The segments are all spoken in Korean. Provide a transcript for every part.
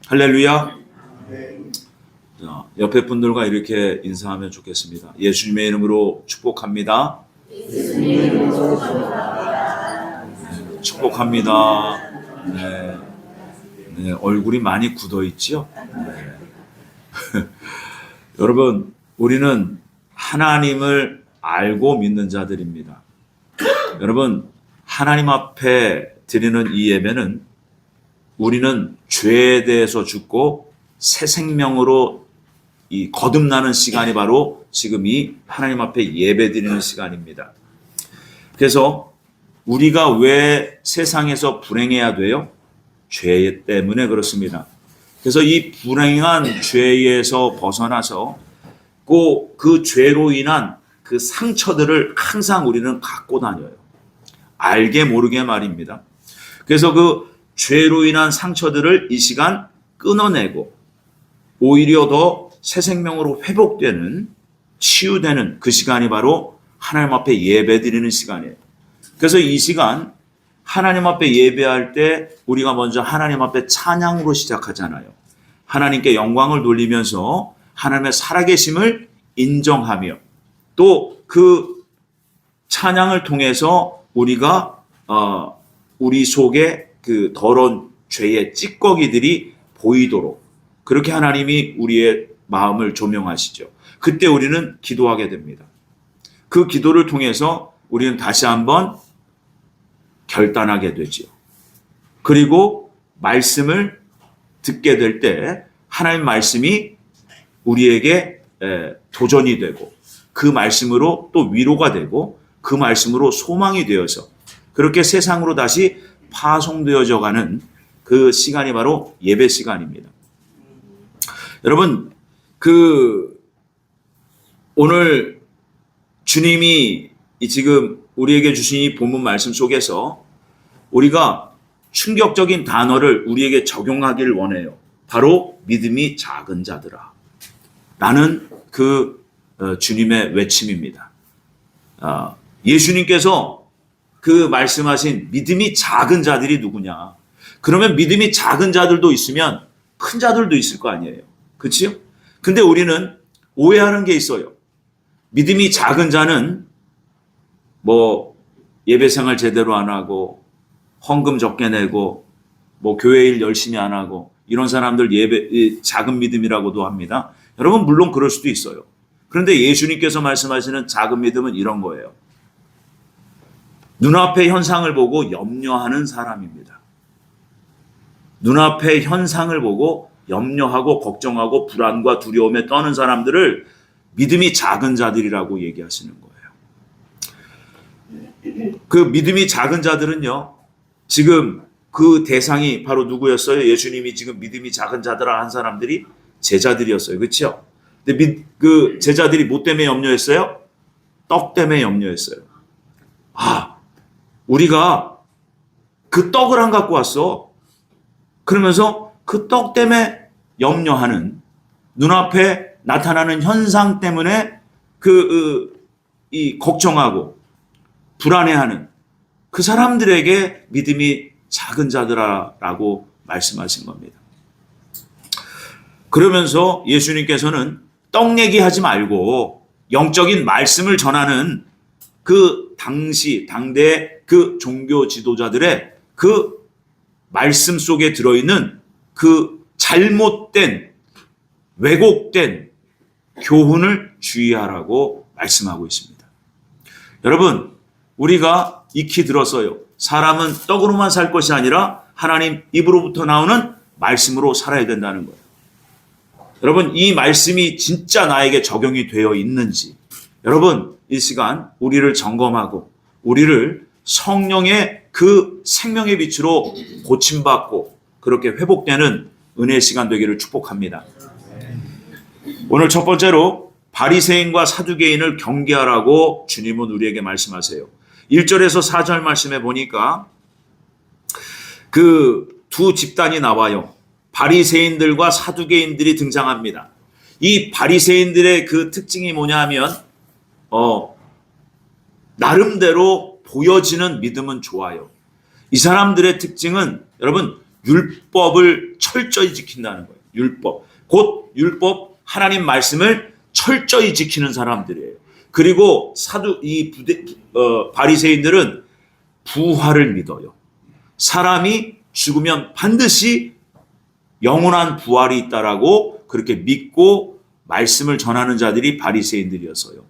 할렐루야. 자, 옆에 분들과 이렇게 인사하면 좋겠습니다. 예수님의 이름으로 축복합니다. 축복합니다. 네. 네, 얼굴이 많이 굳어 있죠? 네. 여러분, 우리는 하나님을 알고 믿는 자들입니다. 여러분, 하나님 앞에 드리는 이 예배는 우리는 죄에 대해서 죽고 새 생명으로 이 거듭나는 시간이 바로 지금 이 하나님 앞에 예배 드리는 시간입니다. 그래서 우리가 왜 세상에서 불행해야 돼요? 죄 때문에 그렇습니다. 그래서 이 불행한 죄에서 벗어나서 그 죄로 인한 그 상처들을 항상 우리는 갖고 다녀요. 알게 모르게 말입니다. 그래서 그 죄로 인한 상처들을 이 시간 끊어내고 오히려 더 새 생명으로 회복되는, 치유되는 그 시간이 바로 하나님 앞에 예배 드리는 시간이에요. 그래서 이 시간 하나님 앞에 예배할 때 우리가 먼저 하나님 앞에 찬양으로 시작하잖아요. 하나님께 영광을 돌리면서 하나님의 살아계심을 인정하며 또 그 찬양을 통해서 우리가 우리 속에 그 더러운 죄의 찌꺼기들이 보이도록 그렇게 하나님이 우리의 마음을 조명하시죠. 그때 우리는 기도하게 됩니다. 그 기도를 통해서 우리는 다시 한번 결단하게 되죠. 그리고 말씀을 듣게 될 때 하나님 말씀이 우리에게 도전이 되고 그 말씀으로 또 위로가 되고 그 말씀으로 소망이 되어서 그렇게 세상으로 다시 파송되어져 가는 그 시간이 바로 예배 시간입니다. 여러분, 오늘 주님이 지금 우리에게 주신 이 본문 말씀 속에서 우리가 충격적인 단어를 우리에게 적용하기를 원해요. 바로 믿음이 작은 자들아 라는 그 주님의 외침입니다. 예수님께서 그 말씀하신 믿음이 작은 자들이 누구냐? 그러면 믿음이 작은 자들도 있으면 큰 자들도 있을 거 아니에요. 그렇죠? 근데 우리는 오해하는 게 있어요. 믿음이 작은 자는 뭐 예배생활 제대로 안 하고 헌금 적게 내고 뭐 교회 일 열심히 안 하고 이런 사람들 작은 믿음이라고도 합니다. 여러분 물론 그럴 수도 있어요. 그런데 예수님께서 말씀하시는 작은 믿음은 이런 거예요. 눈앞의 현상을 보고 염려하는 사람입니다. 눈앞의 현상을 보고 염려하고 걱정하고 불안과 두려움에 떠는 사람들을 믿음이 작은 자들이라고 얘기하시는 거예요. 그 믿음이 작은 자들은요, 지금 그 대상이 바로 누구였어요? 예수님이 지금 믿음이 작은 자들아 한 사람들이 제자들이었어요. 그렇죠? 근데 그 제자들이 뭐 때문에 염려했어요? 떡 때문에 염려했어요. 우리가 그 떡을 안 갖고 왔어. 그러면서 그 떡 때문에 염려하는 눈앞에 나타나는 현상 때문에 걱정하고 불안해하는 그 사람들에게 믿음이 작은 자들아라고 말씀하신 겁니다. 그러면서 예수님께서는 떡 얘기하지 말고 영적인 말씀을 전하는 그 당대 그 종교 지도자들의 그 말씀 속에 들어있는 그 잘못된 왜곡된 교훈을 주의하라고 말씀하고 있습니다. 여러분, 우리가 익히 들었어요. 사람은 떡으로만 살 것이 아니라 하나님 입으로부터 나오는 말씀으로 살아야 된다는 거예요. 여러분, 이 말씀이 진짜 나에게 적용이 되어 있는지 여러분 이 시간 우리를 점검하고 우리를 성령의 그 생명의 빛으로 고침받고 그렇게 회복되는 은혜의 시간 되기를 축복합니다. 오늘 첫 번째로 바리새인과 사두개인을 경계하라고 주님은 우리에게 말씀하세요. 1절에서 4절 말씀에 보니까 그 두 집단이 나와요. 바리새인들과 사두개인들이 등장합니다. 이 바리새인들의 그 특징이 뭐냐면 나름대로 보여지는 믿음은 좋아요. 이 사람들의 특징은 여러분 율법을 철저히 지킨다는 거예요. 율법. 곧 율법 하나님 말씀을 철저히 지키는 사람들이에요. 그리고 바리새인들은 부활을 믿어요. 사람이 죽으면 반드시 영원한 부활이 있다라고 그렇게 믿고 말씀을 전하는 자들이 바리새인들이었어요.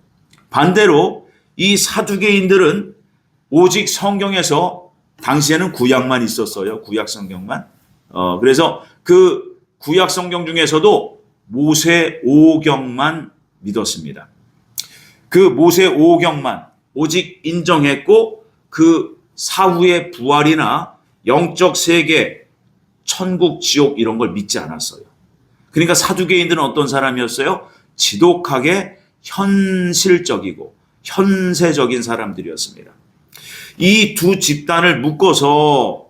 반대로 이 사두개인들은 오직 성경에서 당시에는 구약만 있었어요. 구약 성경만. 그래서 그 구약 성경 중에서도 모세 오경만 믿었습니다. 그 모세 오경만 오직 인정했고 그 사후의 부활이나 영적 세계, 천국, 지옥 이런 걸 믿지 않았어요. 그러니까 사두개인들은 어떤 사람이었어요? 지독하게 현실적이고 현세적인 사람들이었습니다. 이 두 집단을 묶어서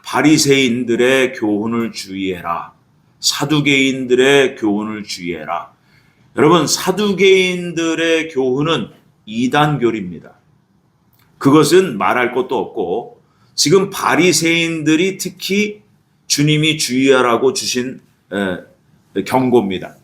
바리새인들의 교훈을 주의해라. 사두개인들의 교훈을 주의해라. 여러분, 사두개인들의 교훈은 이단교리입니다. 그것은 말할 것도 없고 지금 바리새인들이 특히 주님이 주의하라고 주신 경고입니다.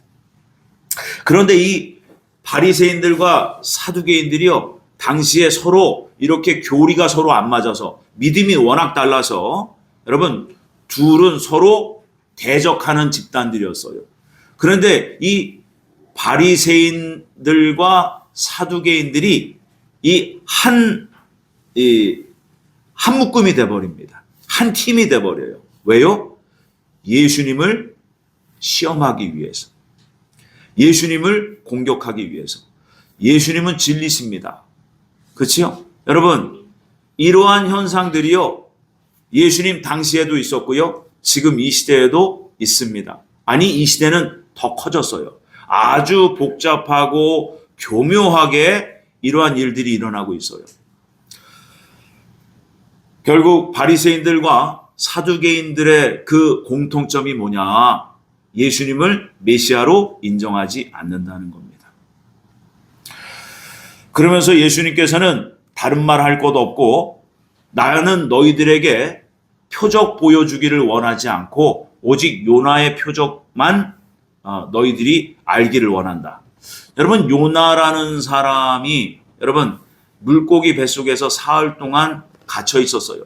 그런데 이 바리새인들과 사두개인들이요, 당시에 서로 이렇게 교리가 서로 안 맞아서 믿음이 워낙 달라서 여러분 둘은 서로 대적하는 집단들이었어요. 그런데 이 바리새인들과 사두개인들이 한 묶음이 돼버립니다. 한 팀이 돼버려요. 왜요? 예수님을 시험하기 위해서. 예수님을 공격하기 위해서. 예수님은 진리십니다. 그렇죠? 여러분, 이러한 현상들이요, 예수님 당시에도 있었고요, 지금 이 시대에도 있습니다. 아니, 이 시대는 더 커졌어요. 아주 복잡하고 교묘하게 이러한 일들이 일어나고 있어요. 결국 바리새인들과 사두개인들의 그 공통점이 뭐냐? 예수님을 메시아로 인정하지 않는다는 겁니다. 그러면서 예수님께서는 다른 말 할 것 없고 나는 너희들에게 표적 보여주기를 원하지 않고 오직 요나의 표적만 너희들이 알기를 원한다. 여러분, 요나라는 사람이 여러분 물고기 뱃속에서 사흘 동안 갇혀 있었어요.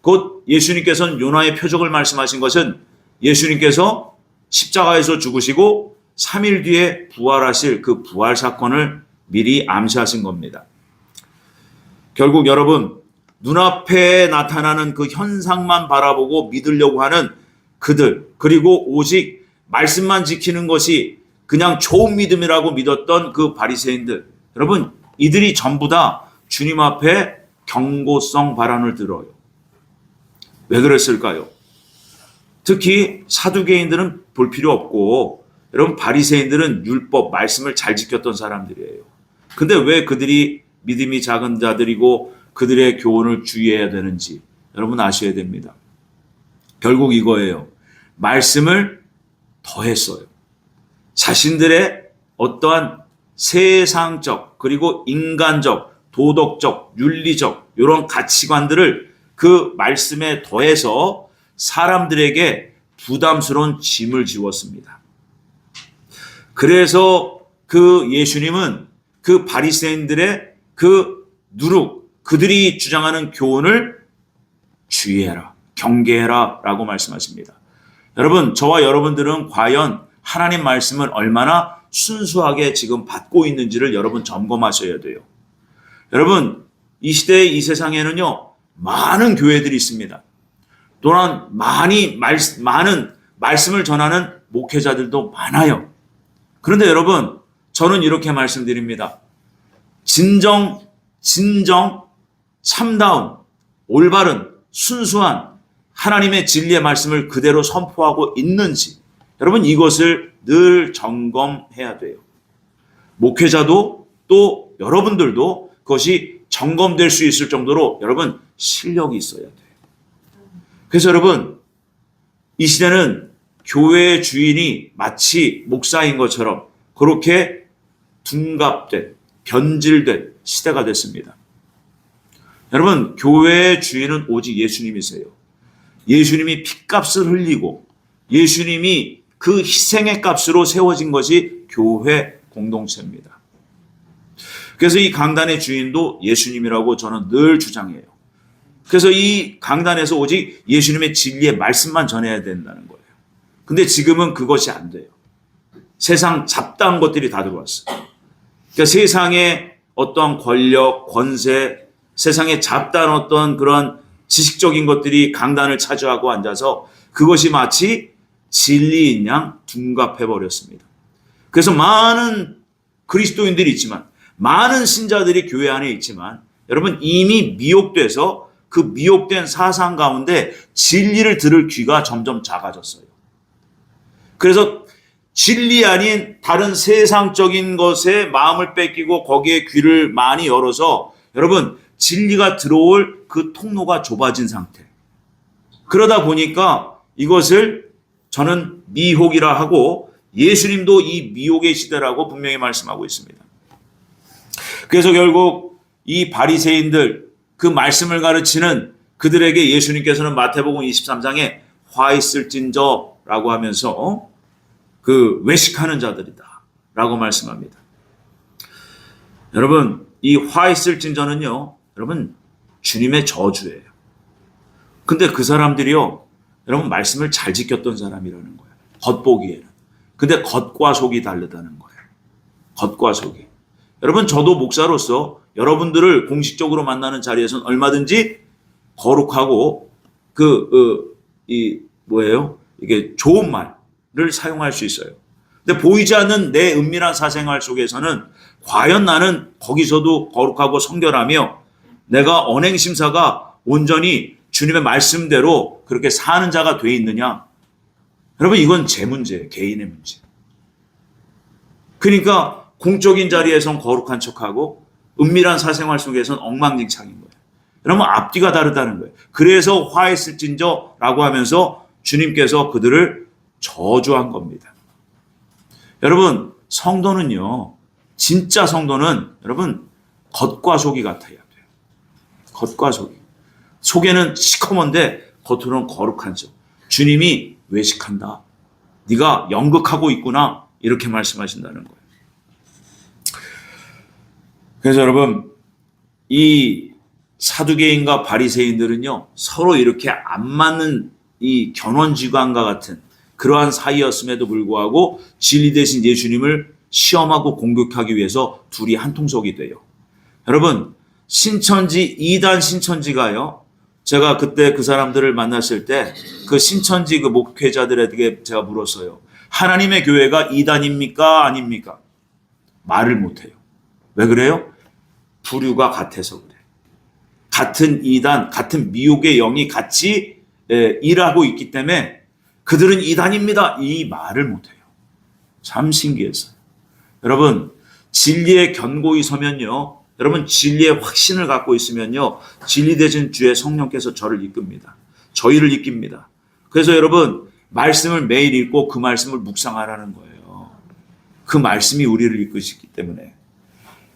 곧 예수님께서는 요나의 표적을 말씀하신 것은 예수님께서 십자가에서 죽으시고 3일 뒤에 부활하실 그 부활 사건을 미리 암시하신 겁니다. 결국 여러분, 눈앞에 나타나는 그 현상만 바라보고 믿으려고 하는 그들, 그리고 오직 말씀만 지키는 것이 그냥 좋은 믿음이라고 믿었던 그 바리새인들, 여러분 이들이 전부 다 주님 앞에 경고성 발언을 들어요. 왜 그랬을까요? 특히 사두개인들은 볼 필요 없고 여러분 바리새인들은 율법 말씀을 잘 지켰던 사람들이에요. 근데 왜 그들이 믿음이 작은 자들이고 그들의 교훈을 주의해야 되는지 여러분 아셔야 됩니다. 결국 이거예요. 말씀을 더했어요. 자신들의 어떠한 세상적 그리고 인간적, 도덕적, 윤리적 이런 가치관들을 그 말씀에 더해서 사람들에게 부담스러운 짐을 지웠습니다. 그래서 그 예수님은 그 바리새인들의 그 누룩, 그들이 주장하는 교훈을 주의해라, 경계해라 라고 말씀하십니다. 여러분, 저와 여러분들은 과연 하나님 말씀을 얼마나 순수하게 지금 받고 있는지를 여러분 점검하셔야 돼요. 여러분, 이 시대 이 세상에는요, 많은 교회들이 있습니다. 또한 많은 말씀을 전하는 목회자들도 많아요. 그런데 여러분, 저는 이렇게 말씀드립니다. 진정, 참다운, 올바른, 순수한 하나님의 진리의 말씀을 그대로 선포하고 있는지 여러분 이것을 늘 점검해야 돼요. 목회자도 또 여러분들도 그것이 점검될 수 있을 정도로 여러분 실력이 있어야 돼요. 그래서 여러분 이 시대는 교회의 주인이 마치 목사인 것처럼 그렇게 둔갑된, 변질된 시대가 됐습니다. 여러분, 교회의 주인은 오직 예수님이세요. 예수님이 핏값을 흘리고 예수님이 그 희생의 값으로 세워진 것이 교회 공동체입니다. 그래서 이 강단의 주인도 예수님이라고 저는 늘 주장해요. 그래서 이 강단에서 오직 예수님의 진리의 말씀만 전해야 된다는 거예요. 근데 지금은 그것이 안 돼요. 세상 잡다한 것들이 다 들어왔어요. 그러니까 세상의 어떤 권력, 권세, 세상에 잡다한 어떤 그런 지식적인 것들이 강단을 차지하고 앉아서 그것이 마치 진리인 양 둔갑해버렸습니다. 그래서 많은 그리스도인들이 있지만, 많은 신자들이 교회 안에 있지만, 여러분 이미 미혹돼서 그 미혹된 사상 가운데 진리를 들을 귀가 점점 작아졌어요. 그래서 진리 아닌 다른 세상적인 것에 마음을 뺏기고 거기에 귀를 많이 열어서 여러분 진리가 들어올 그 통로가 좁아진 상태. 그러다 보니까 이것을 저는 미혹이라 하고 예수님도 이 미혹의 시대라고 분명히 말씀하고 있습니다. 그래서 결국 이 바리새인들 그 말씀을 가르치는 그들에게 예수님께서는 마태복음 23장에 화 있을진저라고 하면서 그 외식하는 자들이다 라고 말씀합니다. 여러분 이 화 있을진저는요 여러분 주님의 저주예요. 근데 그 사람들이요 여러분 말씀을 잘 지켰던 사람이라는 거예요. 겉보기에는. 근데 겉과 속이 다르다는 거예요. 겉과 속이. 여러분 저도 목사로서 여러분들을 공식적으로 만나는 자리에서는 얼마든지 거룩하고 이게 좋은 말을 사용할 수 있어요. 근데 보이지 않는 내 은밀한 사생활 속에서는 과연 나는 거기서도 거룩하고 성결하며 내가 언행심사가 온전히 주님의 말씀대로 그렇게 사는 자가 돼 있느냐? 여러분 이건 제 문제예요. 개인의 문제. 그러니까 공적인 자리에선 거룩한 척하고 은밀한 사생활 속에선 엉망진창인 거예요. 여러분 앞뒤가 다르다는 거예요. 그래서 화했을진저라고 하면서 주님께서 그들을 저주한 겁니다. 여러분 성도는요. 진짜 성도는 여러분 겉과 속이 같아야 돼요. 겉과 속이. 속에는 시커먼데 겉으로는 거룩한 척. 주님이 외식한다. 네가 연극하고 있구나. 이렇게 말씀하신다는 거예요. 그래서 여러분 이 사두개인과 바리새인들은요 서로 이렇게 안 맞는 이 견원지관과 같은 그러한 사이였음에도 불구하고 진리 대신 예수님을 시험하고 공격하기 위해서 둘이 한 통속이 돼요. 여러분 신천지 2단 신천지가요 제가 그때 그 사람들을 만났을 때 그 신천지 그 목회자들에게 제가 물었어요. 하나님의 교회가 2단입니까 아닙니까? 말을 못해요. 왜 그래요? 부류가 같아서 그래. 같은 2단, 같은 미혹의 영이 같이 일하고 있기 때문에 그들은 2단입니다. 이 말을 못해요. 참 신기했어요. 여러분 진리에 견고히 서면요. 여러분 진리의 확신을 갖고 있으면요. 진리 대신 주의 성령께서 저를 이끕니다. 저희를 이낍니다. 그래서 여러분 말씀을 매일 읽고 그 말씀을 묵상하라는 거예요. 그 말씀이 우리를 이끄시기 때문에.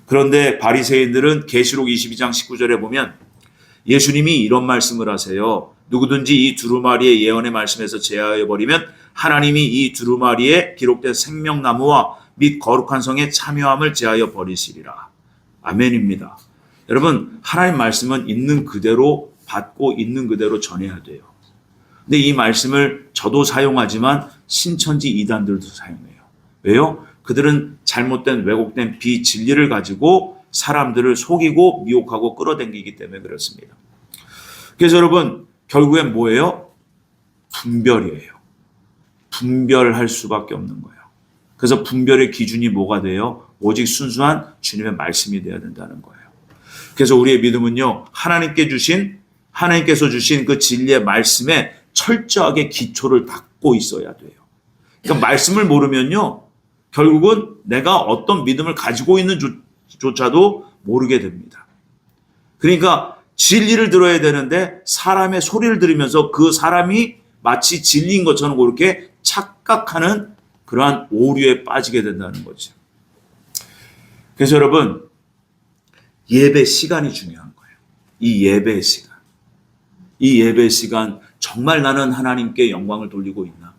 그런데 바리새인들은 계시록 22장 19절에 보면 예수님이 이런 말씀을 하세요. 누구든지 이 두루마리의 예언의 말씀에서 제하여 버리면 하나님이 이 두루마리에 기록된 생명나무와 및 거룩한 성에 참여함을 제하여 버리시리라. 아멘입니다. 여러분 하나님 말씀은 있는 그대로 받고 있는 그대로 전해야 돼요. 근데 이 말씀을 저도 사용하지만 신천지 이단들도 사용해요. 왜요? 그들은 잘못된 왜곡된 비진리를 가지고 사람들을 속이고 미혹하고 끌어당기기 때문에 그렇습니다. 그래서 여러분 결국엔 뭐예요? 분별이에요. 분별할 수밖에 없는 거예요. 그래서 분별의 기준이 뭐가 돼요? 오직 순수한 주님의 말씀이 되어야 된다는 거예요. 그래서 우리의 믿음은요. 하나님께서 주신 그 진리의 말씀에 철저하게 기초를 닦고 있어야 돼요. 그러니까 말씀을 모르면요. 결국은 내가 어떤 믿음을 가지고 있는 조차도 모르게 됩니다. 그러니까 진리를 들어야 되는데 사람의 소리를 들으면서 그 사람이 마치 진리인 것처럼 그렇게 착각하는 그러한 오류에 빠지게 된다는 거죠. 그래서 여러분 예배 시간이 중요한 거예요. 이 예배 시간. 정말 나는 하나님께 영광을 돌리고 있나?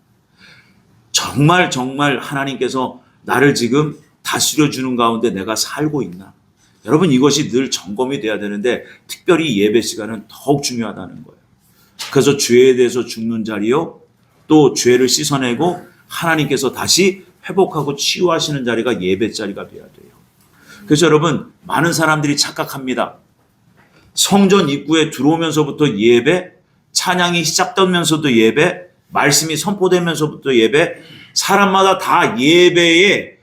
정말 하나님께서 나를 지금 다스려 주는 가운데 내가 살고 있나? 여러분, 이것이 늘 점검이 돼야 되는데 특별히 예배 시간은 더욱 중요하다는 거예요. 그래서 죄에 대해서 죽는 자리요, 또 죄를 씻어내고 하나님께서 다시 회복하고 치유하시는 자리가 예배 자리가 돼야 돼요. 그래서 여러분, 많은 사람들이 착각합니다. 성전 입구에 들어오면서부터 예배, 찬양이 시작되면서도 예배, 말씀이 선포되면서부터 예배, 사람마다 다 예배의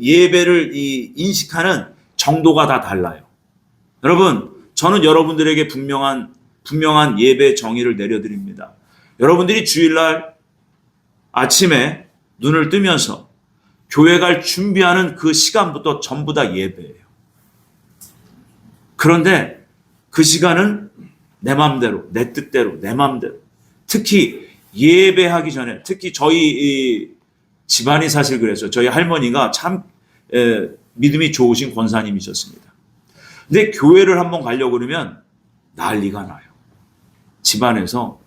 예배를 인식하는 정도가 다 달라요. 여러분, 저는 여러분들에게 분명한 예배 정의를 내려드립니다. 여러분들이 주일날 아침에 눈을 뜨면서 교회 갈 준비하는 그 시간부터 전부 다 예배예요. 그런데 그 시간은 내 마음대로, 내 뜻대로, 내 마음대로. 특히 예배하기 전에, 특히 저희 집안이 사실 그래서 저희 할머니가 참 믿음이 좋으신 권사님이셨습니다. 근데 교회를 한번 가려고 그러면 난리가 나요. 집안에서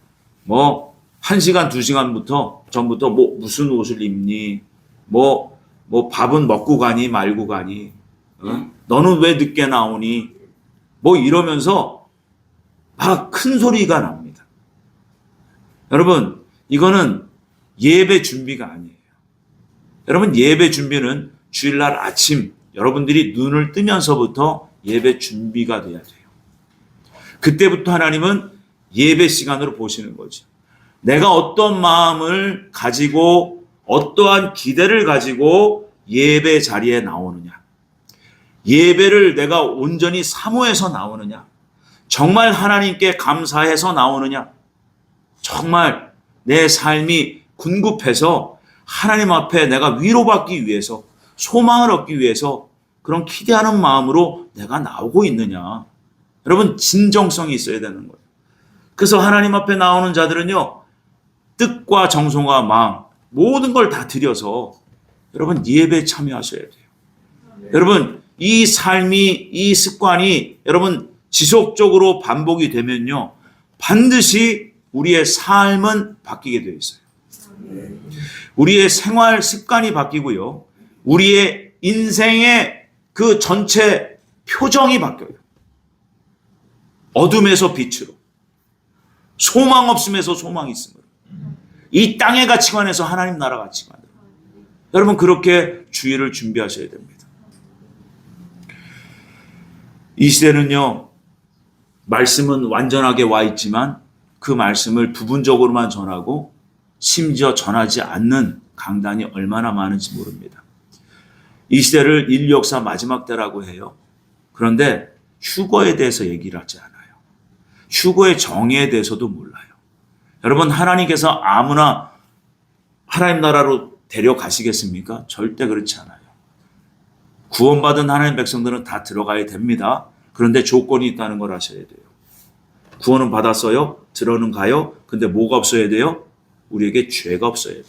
1시간, 2시간 전부터 무슨 옷을 입니? 밥은 먹고 가니 말고 가니? 너는 왜 늦게 나오니? 이러면서 막 큰 소리가 납니다. 여러분, 이거는 예배 준비가 아니에요. 여러분, 예배 준비는 주일날 아침 여러분들이 눈을 뜨면서부터 예배 준비가 돼야 돼요. 그때부터 하나님은 예배 시간으로 보시는 거죠. 내가 어떤 마음을 가지고 어떠한 기대를 가지고 예배 자리에 나오느냐. 예배를 내가 온전히 사모해서 나오느냐. 정말 하나님께 감사해서 나오느냐. 정말 내 삶이 궁급해서 하나님 앞에 내가 위로받기 위해서, 소망을 얻기 위해서 그런 기대하는 마음으로 내가 나오고 있느냐. 여러분, 진정성이 있어야 되는 거예요. 그래서 하나님 앞에 나오는 자들은요, 뜻과 정성과 마음 모든 걸 다 들여서 여러분 예배에 참여하셔야 돼요. 여러분, 이 삶이, 이 습관이 여러분 지속적으로 반복이 되면요, 반드시 우리의 삶은 바뀌게 되어 있어요. 우리의 생활 습관이 바뀌고요, 우리의 인생의 그 전체 표정이 바뀌어요. 어둠에서 빛으로, 소망 없음에서 소망이 있음으로, 이 땅의 가치관에서 하나님 나라 가치관으로. 여러분, 그렇게 주일을 준비하셔야 됩니다. 이 시대는요, 말씀은 완전하게 와 있지만 그 말씀을 부분적으로만 전하고 심지어 전하지 않는 강단이 얼마나 많은지 모릅니다. 이 시대를 인류 역사 마지막 때라고 해요. 그런데 휴거에 대해서 얘기를 하지 않아요. 휴거의 정의에 대해서도 몰라요. 여러분, 하나님께서 아무나 하나님 나라로 데려가시겠습니까? 절대 그렇지 않아요. 구원받은 하나님 백성들은 다 들어가야 됩니다. 그런데 조건이 있다는 걸 아셔야 돼요. 구원은 받았어요. 들어는 가요. 근데 뭐가 없어야 돼요? 우리에게 죄가 없어야 돼요.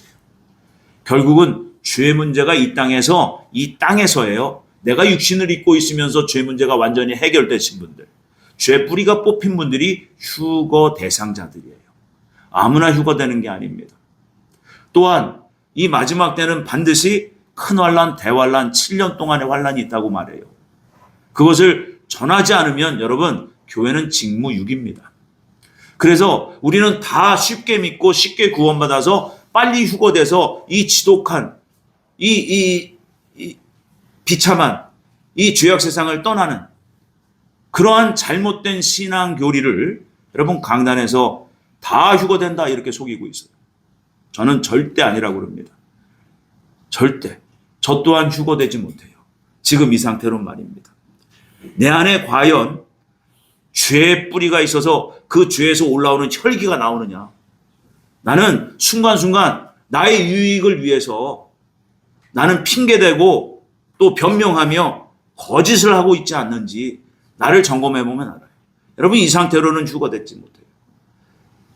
결국은 죄 문제가 이 땅에서예요. 내가 육신을 입고 있으면서 죄 문제가 완전히 해결되신 분들, 죄 뿌리가 뽑힌 분들이 휴거 대상자들이에요. 아무나 휴거되는 게 아닙니다. 또한 이 마지막 때는 반드시 큰 환란, 대환란, 7년 동안의 환란이 있다고 말해요. 그것을 전하지 않으면 여러분, 교회는 직무유기입니다. 그래서 우리는 다 쉽게 믿고 쉽게 구원받아서 빨리 휴거돼서 이 지독한, 이 비참한 이 죄악 세상을 떠나는 그러한 잘못된 신앙 교리를 여러분 강단에서 다 휴거된다 이렇게 속이고 있어요. 저는 절대 아니라고 그럽니다. 절대. 저 또한 휴거되지 못해요. 지금 이 상태로는 말입니다. 내 안에 과연 죄의 뿌리가 있어서 그 죄에서 올라오는 혈기가 나오느냐. 나는 순간순간 나의 유익을 위해서 나는 핑계대고 또 변명하며 거짓을 하고 있지 않는지 나를 점검해보면 알아요. 여러분, 이 상태로는 휴거됐지 못해요.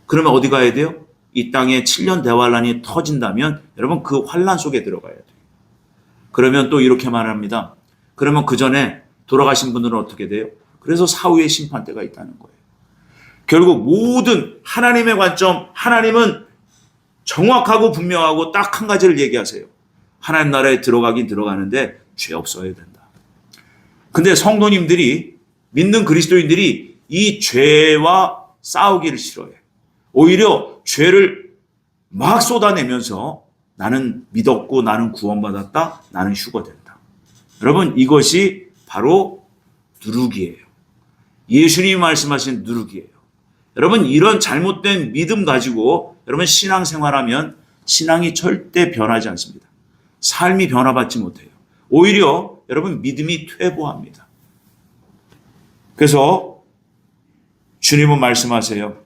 그러면 어디 가야 돼요? 이 땅에 7년 대환란이 터진다면 여러분 그 환란 속에 들어가야 돼요. 그러면 또 이렇게 말합니다. 그러면 그 전에 돌아가신 분들은 어떻게 돼요? 그래서 사후의 심판대가 있다는 거예요. 결국 모든 하나님의 관점, 하나님은 정확하고 분명하고 딱 한 가지를 얘기하세요. 하나님 나라에 들어가긴 들어가는데 죄 없어야 된다. 근데 성도님들이, 믿는 그리스도인들이 이 죄와 싸우기를 싫어해. 오히려 죄를 막 쏟아내면서 나는 믿었고 나는 구원받았다. 나는 휴거된다. 여러분, 이것이 바로 누룩이에요. 예수님이 말씀하신 누룩이에요. 여러분, 이런 잘못된 믿음 가지고 여러분 신앙생활하면 신앙이 절대 변하지 않습니다. 삶이 변화받지 못해요. 오히려 여러분 믿음이 퇴보합니다. 그래서 주님은 말씀하세요.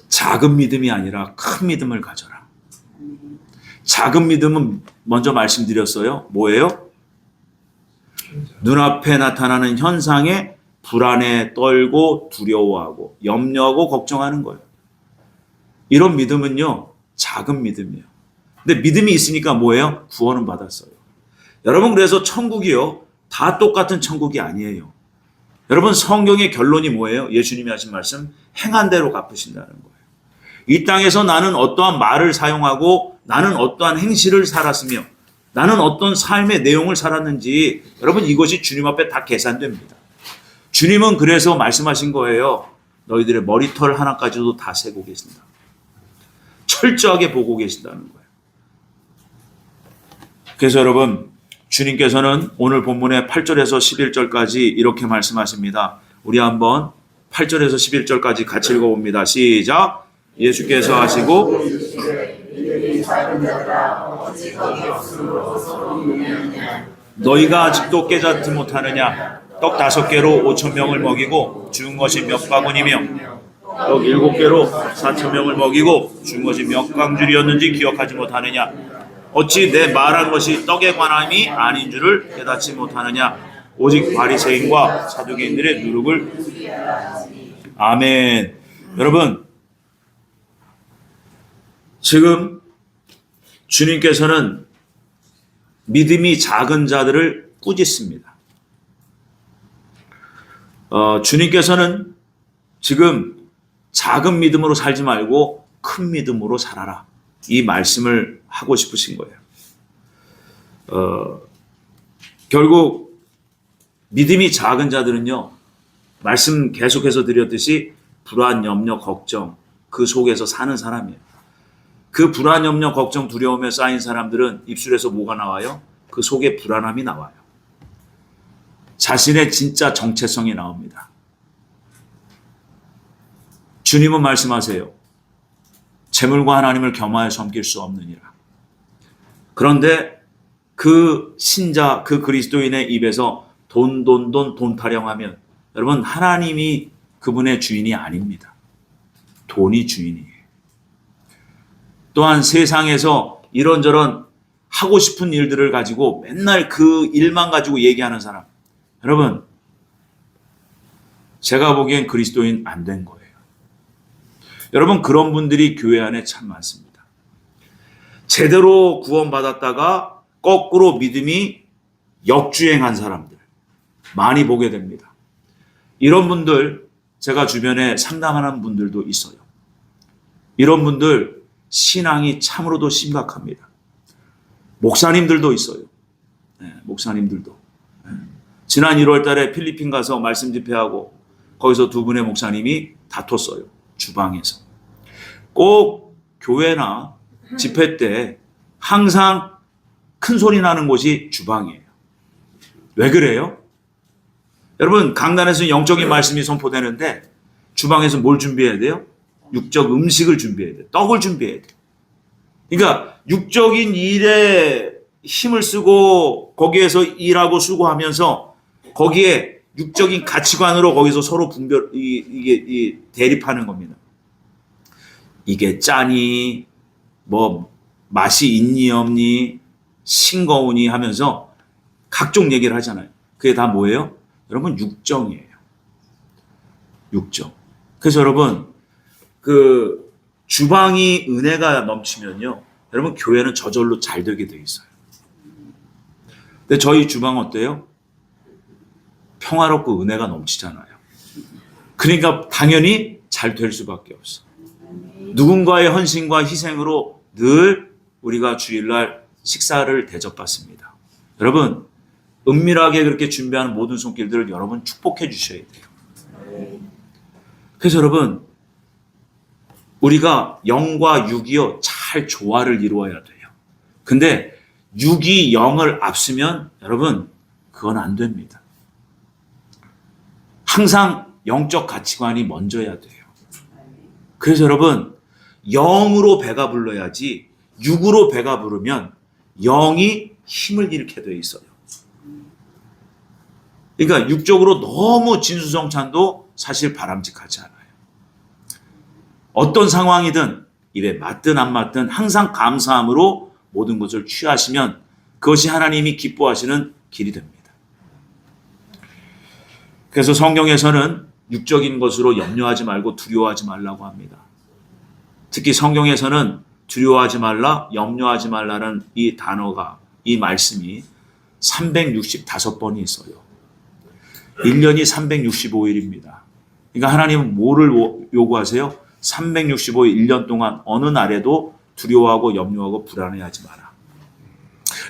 작은 믿음이 아니라 큰 믿음을 가져라. 작은 믿음은 먼저 말씀드렸어요. 뭐예요? 눈앞에 나타나는 현상에 불안해 떨고 두려워하고 염려하고 걱정하는 거예요. 이런 믿음은요, 작은 믿음이에요. 근데 믿음이 있으니까 뭐예요? 구원은 받았어요. 여러분, 그래서 천국이요, 다 똑같은 천국이 아니에요. 여러분, 성경의 결론이 뭐예요? 예수님이 하신 말씀, 행한 대로 갚으신다는 거예요. 이 땅에서 나는 어떠한 말을 사용하고 나는 어떠한 행실을 살았으며 나는 어떤 삶의 내용을 살았는지 여러분 이것이 주님 앞에 다 계산됩니다. 주님은 그래서 말씀하신 거예요. 너희들의 머리털 하나까지도 다 세고 계신다. 철저하게 보고 계신다는 거예요. 그래서 여러분, 주님께서는 오늘 본문의 8절에서 11절까지 이렇게 말씀하십니다. 우리 한번 8절에서 11절까지 같이 읽어봅니다. 시작. 예수께서 하시고 너희가 아직도 깨닫지 못하느냐? 떡 5개로 5,000명을 먹이고 죽은 것이 몇 바구니며 떡 7개로 4,000명을 먹이고 죽은 것이 몇 광줄이었는지 기억하지 못하느냐? 어찌 내 말한 것이 떡에 관함이 아닌 줄을 깨닫지 못하느냐? 오직 바리새인과 사두개인들의 누룩을. 아멘. 여러분, 지금 주님께서는 믿음이 작은 자들을 꾸짖습니다. 주님께서는 지금 작은 믿음으로 살지 말고 큰 믿음으로 살아라. 이 말씀을 하고 싶으신 거예요. 결국 믿음이 작은 자들은요, 말씀 계속해서 드렸듯이 불안, 염려, 걱정 그 속에서 사는 사람이에요. 그 불안, 염려, 걱정, 두려움에 쌓인 사람들은 입술에서 뭐가 나와요? 그 속에 불안함이 나와요. 자신의 진짜 정체성이 나옵니다. 주님은 말씀하세요. 재물과 하나님을 겸하여 섬길 수 없느니라. 그런데 그 신자, 그 그리스도인의 입에서 돈 타령하면 여러분, 하나님이 그분의 주인이 아닙니다. 돈이 주인이에요. 또한 세상에서 이런저런 하고 싶은 일들을 가지고 맨날 그 일만 가지고 얘기하는 사람, 여러분, 제가 보기엔 그리스도인 안 된 거예요. 여러분, 그런 분들이 교회 안에 참 많습니다. 제대로 구원받았다가 거꾸로 믿음이 역주행한 사람들 많이 보게 됩니다. 이런 분들 제가 주변에 상담하는 분들도 있어요. 이런 분들 신앙이 참으로도 심각합니다. 목사님들도 있어요. 네, 목사님들도. 지난 1월 달에 필리핀 가서 말씀 집회하고 거기서 두 분의 목사님이 다퉜어요. 주방에서. 꼭 교회나 집회 때 항상 큰 소리 나는 곳이 주방이에요. 왜 그래요? 여러분, 강단에서 영적인 말씀이 선포되는데 주방에서 뭘 준비해야 돼요? 육적 음식을 준비해야 돼요. 떡을 준비해야 돼요. 그러니까 육적인 일에 힘을 쓰고 거기에서 일하고 수고하면서 거기에 육적인 가치관으로 거기서 서로 이게 대립하는 겁니다. 이게 짜니, 뭐 맛이 있니 없니, 싱거우니 하면서 각종 얘기를 하잖아요. 그게 다 뭐예요? 여러분, 육정이에요. 육정. 그래서 여러분, 그 주방이 은혜가 넘치면요, 여러분, 교회는 저절로 잘 되게 돼 있어요. 근데 저희 주방 어때요? 평화롭고 은혜가 넘치잖아요. 그러니까 당연히 잘 될 수밖에 없어. 누군가의 헌신과 희생으로 늘 우리가 주일날 식사를 대접받습니다. 여러분, 은밀하게 그렇게 준비하는 모든 손길들을 여러분 축복해 주셔야 돼요. 그래서 여러분, 우리가 영과 육이요 잘 조화를 이루어야 돼요. 근데 육이 영을 앞서면 여러분 그건 안 됩니다. 항상 영적 가치관이 먼저야 돼요. 그래서 여러분, 영으로 배가 불러야지 육으로 배가 부르면 영이 힘을 잃게 되어 있어요. 그러니까 육적으로 너무 진수성찬도 사실 바람직하지 않아요. 어떤 상황이든 입에 맞든 안 맞든 항상 감사함으로 모든 것을 취하시면 그것이 하나님이 기뻐하시는 길이 됩니다. 그래서 성경에서는 육적인 것으로 염려하지 말고 두려워하지 말라고 합니다. 특히 성경에서는 두려워하지 말라, 염려하지 말라는 이 단어가, 이 말씀이 365번이 있어요. 1년이 365일입니다. 그러니까 하나님은 뭐를 요구하세요? 365일 1년 동안 어느 날에도 두려워하고 염려하고 불안해하지 마라.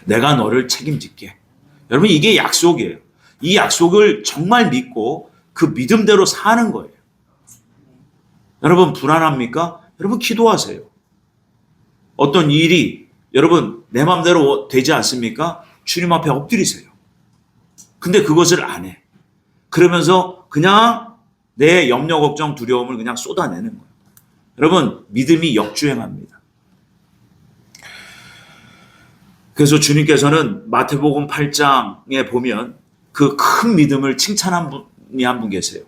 내가 너를 책임질게. 여러분, 이게 약속이에요. 이 약속을 정말 믿고 그 믿음대로 사는 거예요. 여러분, 불안합니까? 여러분, 기도하세요. 어떤 일이 여러분 내 마음대로 되지 않습니까? 주님 앞에 엎드리세요. 근데 그것을 안 해. 그러면서 그냥 내 염려, 걱정, 두려움을 그냥 쏟아내는 거예요. 여러분, 믿음이 역주행합니다. 그래서 주님께서는 마태복음 8장에 보면 그 큰 믿음을 칭찬한 분이 한 분 계세요.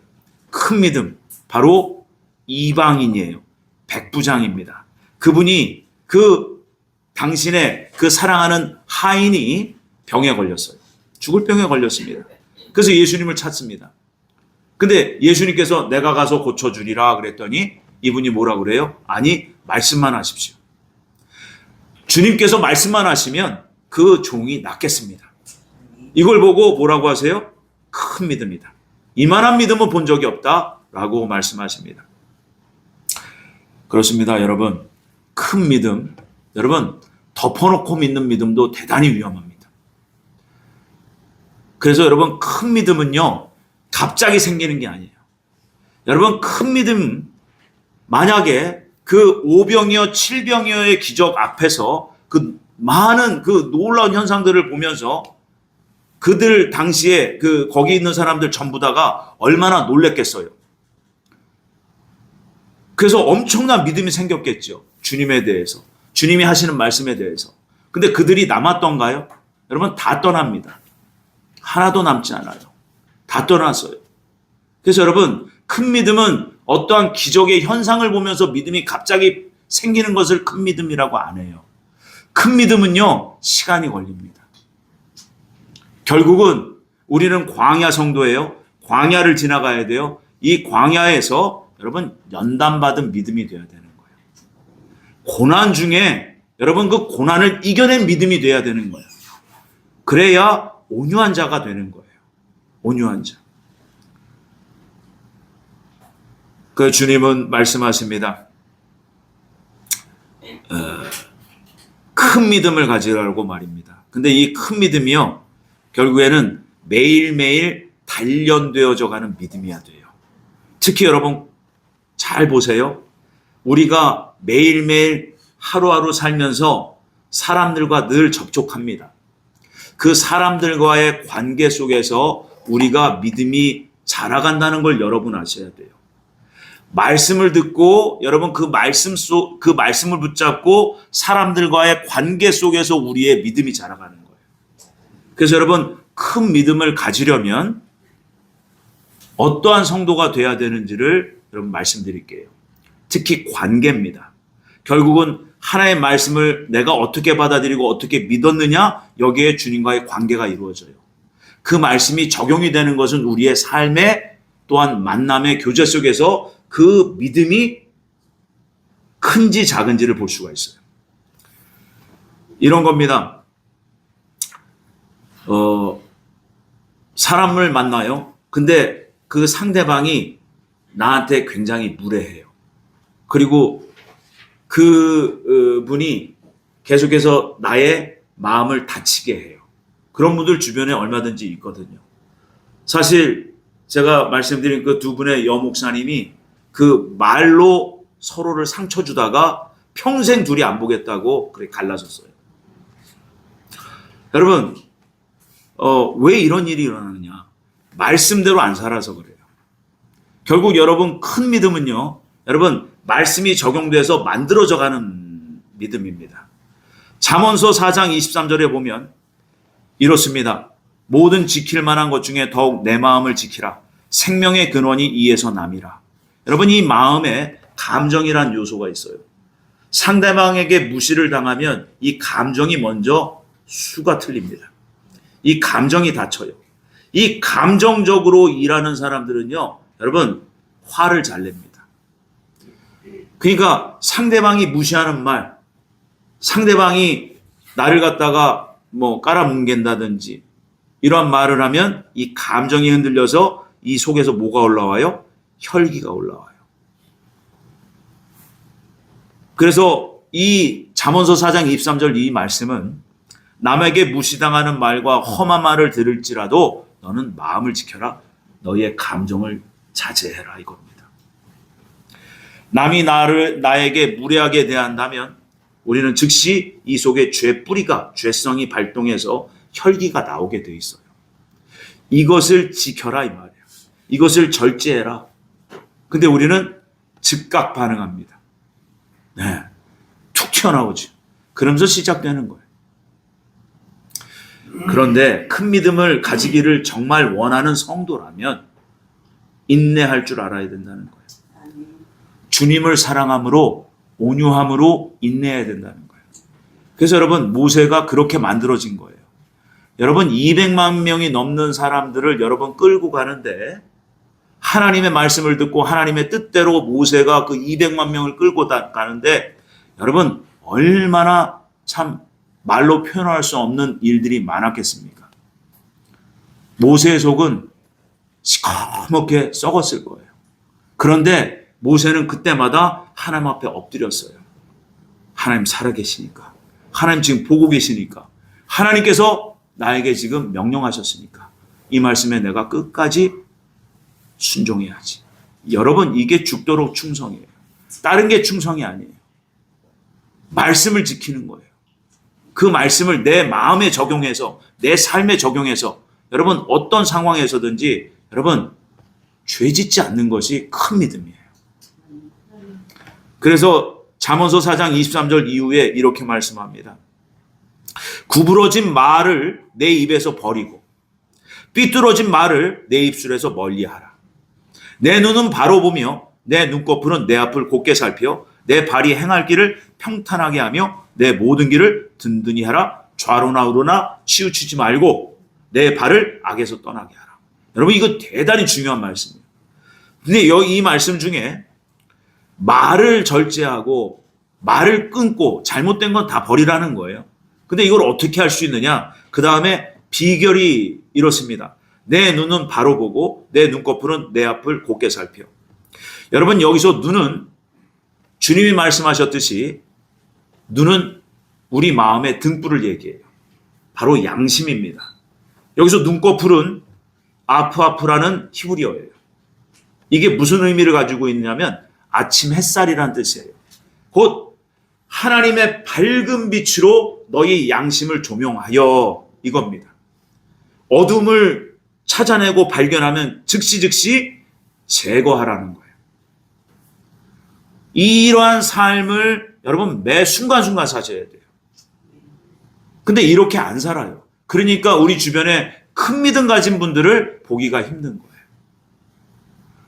큰 믿음, 바로 이방인이에요. 백부장입니다. 그분이 그 당신의 그 사랑하는 하인이 병에 걸렸어요. 죽을 병에 걸렸습니다. 그래서 예수님을 찾습니다. 근데 예수님께서 내가 가서 고쳐주리라 그랬더니 이분이 뭐라 그래요? 아니, 말씀만 하십시오. 주님께서 말씀만 하시면 그 종이 낫겠습니다. 이걸 보고 뭐라고 하세요? 큰 믿음이다. 이만한 믿음은 본 적이 없다라고 말씀하십니다. 그렇습니다, 여러분. 큰 믿음, 여러분, 덮어놓고 믿는 믿음도 대단히 위험합니다. 그래서 여러분, 큰 믿음은요, 갑자기 생기는 게 아니에요. 여러분, 큰 믿음, 만약에 그 5병이여 7병이여의 기적 앞에서 그 많은 그 놀라운 현상들을 보면서 그들 당시에 그 거기 있는 사람들 전부 다가 얼마나 놀랬겠어요. 그래서 엄청난 믿음이 생겼겠죠. 주님에 대해서. 주님이 하시는 말씀에 대해서. 근데 그들이 남았던가요? 여러분, 다 떠납니다. 하나도 남지 않아요. 다 떠났어요. 그래서 여러분, 큰 믿음은 어떠한 기적의 현상을 보면서 믿음이 갑자기 생기는 것을 큰 믿음이라고 안 해요. 큰 믿음은요, 시간이 걸립니다. 결국은 우리는 광야 성도예요. 광야를 지나가야 돼요. 이 광야에서 여러분, 연단받은 믿음이 되어야 되는 거예요. 고난 중에 여러분, 그 고난을 이겨낸 믿음이 되어야 되는 거예요. 그래야 온유한 자가 되는 거예요. 온유한 자. 그 주님은 말씀하십니다. 큰 믿음을 가지라고 말입니다. 근데 이 큰 믿음이요, 결국에는 매일매일 단련되어져 가는 믿음이어야 돼요. 특히 여러분 잘 보세요. 우리가 매일매일 하루하루 살면서 사람들과 늘 접촉합니다. 그 사람들과의 관계 속에서 우리가 믿음이 자라간다는 걸 여러분 아셔야 돼요. 말씀을 듣고 여러분 그 말씀을 붙잡고 사람들과의 관계 속에서 우리의 믿음이 자라가는 거예요. 그래서 여러분, 큰 믿음을 가지려면 어떠한 성도가 돼야 되는지를 여러분 말씀드릴게요. 특히 관계입니다. 결국은 하나의 말씀을 내가 어떻게 받아들이고 어떻게 믿었느냐, 여기에 주님과의 관계가 이루어져요. 그 말씀이 적용이 되는 것은 우리의 삶의 또한 만남의 교제 속에서 그 믿음이 큰지 작은지를 볼 수가 있어요. 이런 겁니다. 사람을 만나요. 근데 그 상대방이 나한테 굉장히 무례해요. 그리고 그 분이 계속해서 나의 마음을 다치게 해요. 그런 분들 주변에 얼마든지 있거든요. 사실 제가 말씀드린 그 두 분의 여목사님이 그 말로 서로를 상처 주다가 평생 둘이 안 보겠다고 그렇게 갈라섰어요. 여러분, 왜 이런 일이 일어나느냐? 말씀대로 안 살아서 그래요. 결국 여러분 큰 믿음은요, 여러분 말씀이 적용돼서 만들어져 가는 믿음입니다. 잠언서 4장 23절에 보면 이렇습니다. 모든 지킬 만한 것 중에 더욱 내 마음을 지키라. 생명의 근원이 이에서 남이라. 여러분, 이 마음에 감정이란 요소가 있어요. 상대방에게 무시를 당하면 이 감정이 먼저 수가 틀립니다. 이 감정이 다쳐요. 이 감정적으로 일하는 사람들은요, 여러분 화를 잘 냅니다. 그러니까 상대방이 무시하는 말, 상대방이 나를 갖다가 뭐 깔아뭉갠다든지 이러한 말을 하면 이 감정이 흔들려서 이 속에서 뭐가 올라와요? 혈기가 올라와요. 그래서 이 잠언서 4장 23절 이 말씀은 남에게 무시당하는 말과 험한 말을 들을지라도 너는 마음을 지켜라. 너의 감정을 자제해라 이겁니다. 남이 나에게 무례하게 대한다면 우리는 즉시 이 속에 죄 뿌리가, 죄성이 발동해서 혈기가 나오게 돼 있어요. 이것을 지켜라 이 말이에요. 이것을 절제해라. 근데 우리는 즉각 반응합니다. 네, 툭 튀어나오죠. 그러면서 시작되는 거예요. 그런데 큰 믿음을 가지기를 정말 원하는 성도라면 인내할 줄 알아야 된다는 거예요. 주님을 사랑함으로, 온유함으로 인내해야 된다는 거예요. 그래서 여러분, 모세가 그렇게 만들어진 거예요. 여러분, 200만 명이 넘는 사람들을 여러분 끌고 가는데 하나님의 말씀을 듣고 하나님의 뜻대로 모세가 그 200만 명을 끌고 가는데 여러분, 얼마나 참 말로 표현할 수 없는 일들이 많았겠습니까? 모세의 속은 시커멓게 썩었을 거예요. 그런데 모세는 그때마다 하나님 앞에 엎드렸어요. 하나님 살아계시니까, 하나님 지금 보고 계시니까, 하나님께서 나에게 지금 명령하셨으니까 이 말씀에 내가 끝까지 순종해야지. 여러분, 이게 죽도록 충성이에요. 다른 게 충성이 아니에요. 말씀을 지키는 거예요. 그 말씀을 내 마음에 적용해서, 내 삶에 적용해서 여러분 어떤 상황에서든지 여러분 죄 짓지 않는 것이 큰 믿음이에요. 그래서 잠언서 4장 23절 이후에 이렇게 말씀합니다. 구부러진 말을 내 입에서 버리고 삐뚤어진 말을 내 입술에서 멀리하라. 내 눈은 바로 보며 내 눈꺼풀은 내 앞을 곧게 살펴 내 발이 행할 길을 평탄하게 하며 내 모든 길을 든든히 하라. 좌로나 우로나 치우치지 말고 내 발을 악에서 떠나게 하라. 여러분, 이거 대단히 중요한 말씀이에요. 근데 이 말씀 중에 말을 절제하고 말을 끊고 잘못된 건 다 버리라는 거예요. 근데 이걸 어떻게 할 수 있느냐? 그 다음에 비결이 이렇습니다. 내 눈은 바로 보고 내 눈꺼풀은 내 앞을 곧게 살펴. 여러분, 여기서 눈은 주님이 말씀하셨듯이 눈은 우리 마음의 등불을 얘기해요. 바로 양심입니다. 여기서 눈꺼풀은 아프아프라는 히브리어예요. 이게 무슨 의미를 가지고 있냐면 아침 햇살이라는 뜻이에요. 곧 하나님의 밝은 빛으로 너희 양심을 조명하여 이겁니다. 어둠을 찾아내고 발견하면 즉시 제거하라는 거예요. 이러한 삶을 여러분 매 순간순간 사셔야 돼요. 근데 이렇게 안 살아요. 그러니까 우리 주변에 큰 믿음 가진 분들을 보기가 힘든 거예요.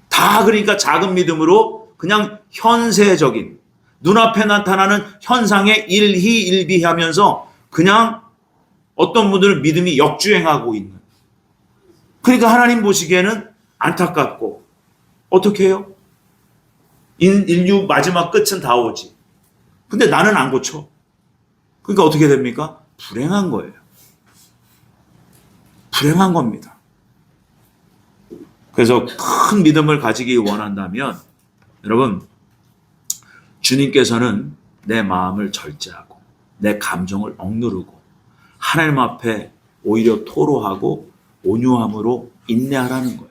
다 그러니까 작은 믿음으로 그냥 현세적인 눈앞에 나타나는 현상에 일희일비하면서 그냥 어떤 분들은 믿음이 역주행하고 있는. 그러니까 하나님 보시기에는 안타깝고 어떻게 해요? 인류 마지막 끝은 다 오지. 근데 나는 안 고쳐. 그러니까 어떻게 됩니까? 불행한 거예요. 불행한 겁니다. 그래서 큰 믿음을 가지기 원한다면 여러분, 주님께서는 내 마음을 절제하고 내 감정을 억누르고 하나님 앞에 오히려 토로하고 온유함으로 인내하라는 거예요.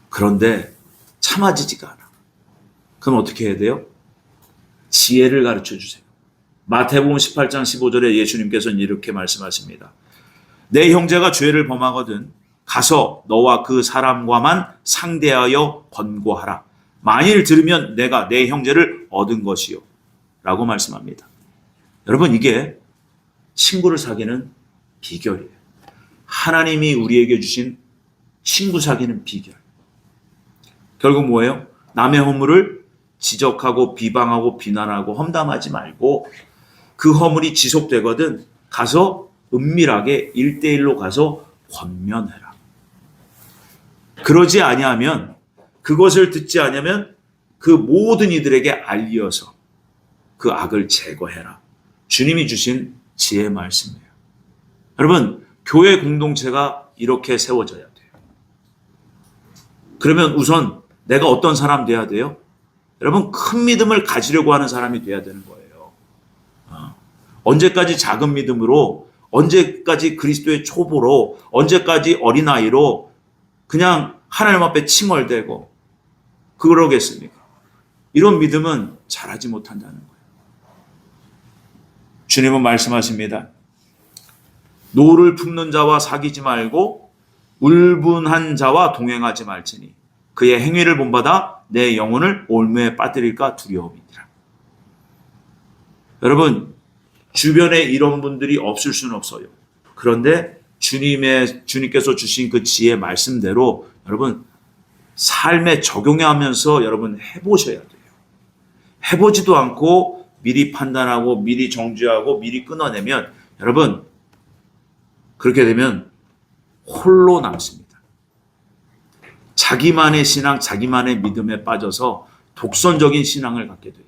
그런데 참아지지가 않아. 그럼 어떻게 해야 돼요? 지혜를 가르쳐 주세요. 마태복음 18장 15절에 예수님께서는 이렇게 말씀하십니다. 내 형제가 죄를 범하거든 가서 너와 그 사람과만 상대하여 권고하라. 만일 들으면 내가 내 형제를 얻은 것이요 라고 말씀합니다. 여러분, 이게 친구를 사귀는 비결이에요. 하나님이 우리에게 주신 친구 사귀는 비결. 결국 뭐예요? 남의 허물을 지적하고 비방하고 비난하고 험담하지 말고 그 허물이 지속되거든 가서 은밀하게 1대1로 가서 권면해라. 그러지 아니하면, 그것을 듣지 아니하면 그 모든 이들에게 알리어서 그 악을 제거해라. 주님이 주신 지혜의 말씀이에요. 여러분, 교회 공동체가 이렇게 세워져야 돼요. 그러면 우선 내가 어떤 사람 돼야 돼요? 여러분, 큰 믿음을 가지려고 하는 사람이 돼야 되는 거예요. 언제까지 작은 믿음으로, 언제까지 그리스도의 초보로, 언제까지 어린아이로 그냥 하나님 앞에 칭얼대고 그러겠습니까? 이런 믿음은 자라지 못한다는 거예요. 주님은 말씀하십니다. 노를 품는 자와 사귀지 말고 울분한 자와 동행하지 말지니 그의 행위를 본받아 내 영혼을 올무에 빠뜨릴까 두려움이니라. 여러분, 주변에 이런 분들이 없을 수는 없어요. 그런데 주님께서 주신 그 지혜 말씀대로 여러분 삶에 적용하면서 여러분 해보셔야 돼요. 해보지도 않고 미리 판단하고 미리 정죄하고 미리 끊어내면 여러분 그렇게 되면 홀로 남습니다. 자기만의 신앙, 자기만의 믿음에 빠져서 독선적인 신앙을 갖게 돼요.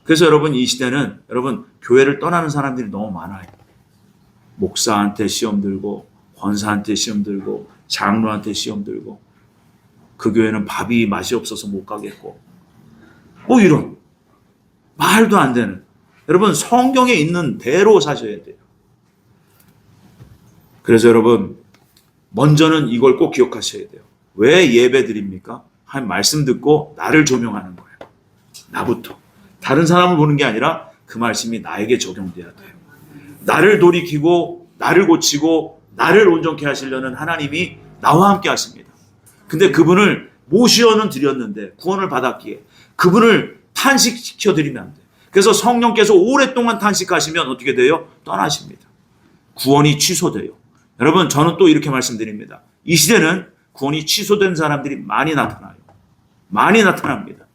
그래서 여러분 이 시대는 여러분 교회를 떠나는 사람들이 너무 많아요. 목사한테 시험 들고 권사한테 시험 들고 장로한테 시험 들고 그 교회는 밥이 맛이 없어서 못 가겠고 뭐 이런 말도 안 되는, 여러분 성경에 있는 대로 사셔야 돼요. 그래서 여러분 먼저는 이걸 꼭 기억하셔야 돼요. 왜 예배 드립니까? 한 말씀 듣고 나를 조명하는 거예요. 나부터. 다른 사람을 보는 게 아니라 그 말씀이 나에게 적용돼야 돼요. 나를 돌이키고 나를 고치고 나를 온전케 하시려는 하나님이 나와 함께 하십니다. 근데 그분을 모시어는 드렸는데 구원을 받았기에 그분을 탄식시켜 드리면 안 돼요. 그래서 성령께서 오랫동안 탄식하시면 어떻게 돼요? 떠나십니다. 구원이 취소돼요. 여러분 저는 또 이렇게 말씀드립니다. 이 시대는 구원이 취소된 사람들이 많이 나타나요. 많이 나타납니다.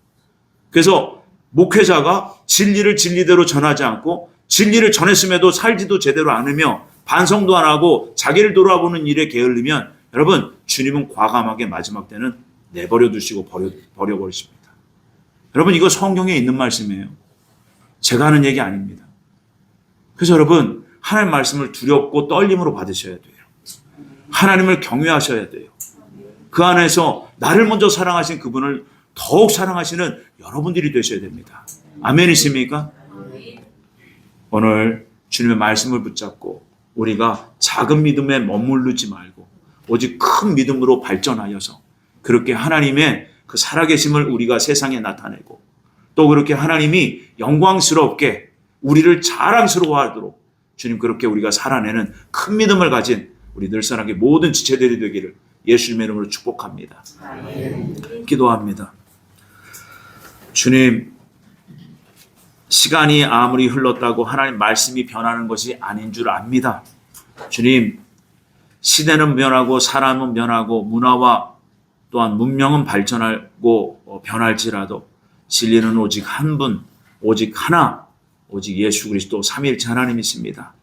그래서 목회자가 진리를 진리대로 전하지 않고 진리를 전했음에도 살지도 제대로 않으며 반성도 안 하고 자기를 돌아보는 일에 게을르면 여러분 주님은 과감하게 마지막 때는 내버려 두시고 버려버리십니다. 여러분 이거 성경에 있는 말씀이에요. 제가 하는 얘기 아닙니다. 그래서 여러분 하나님 말씀을 두렵고 떨림으로 받으셔야 돼요. 하나님을 경외하셔야 돼요. 그 안에서 나를 먼저 사랑하신 그분을 더욱 사랑하시는 여러분들이 되셔야 됩니다. 아멘이십니까? 오늘 주님의 말씀을 붙잡고 우리가 작은 믿음에 머무르지 말고 오직 큰 믿음으로 발전하여서 그렇게 하나님의 그 살아계심을 우리가 세상에 나타내고 또 그렇게 하나님이 영광스럽게 우리를 자랑스러워하도록 주님 그렇게 우리가 살아내는 큰 믿음을 가진 우리 늘사랑의 모든 지체들이 되기를 예수님의 이름으로 축복합니다. 기도합니다. 주님, 시간이 아무리 흘렀다고 하나님 말씀이 변하는 것이 아닌 줄 압니다. 주님, 시대는 변하고 사람은 변하고 문화와 또한 문명은 발전하고 변할지라도 진리는 오직 한 분, 오직 하나, 오직 예수 그리스도 삼위일체 하나님이십니다.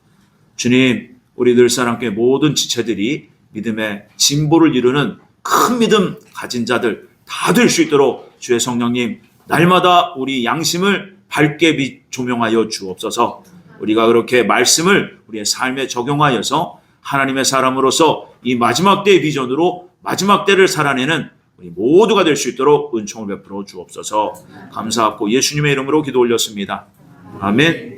주님, 우리 늘사랑교회 모든 지체들이 믿음의 진보를 이루는 큰 믿음 가진 자들 다 될 수 있도록 주의 성령님 날마다 우리 양심을 밝게 조명하여 주옵소서. 우리가 그렇게 말씀을 우리의 삶에 적용하여서 하나님의 사람으로서 이 마지막 때의 비전으로 마지막 때를 살아내는 우리 모두가 될 수 있도록 은총을 베풀어 주옵소서. 감사하고 예수님의 이름으로 기도 올렸습니다. 아멘.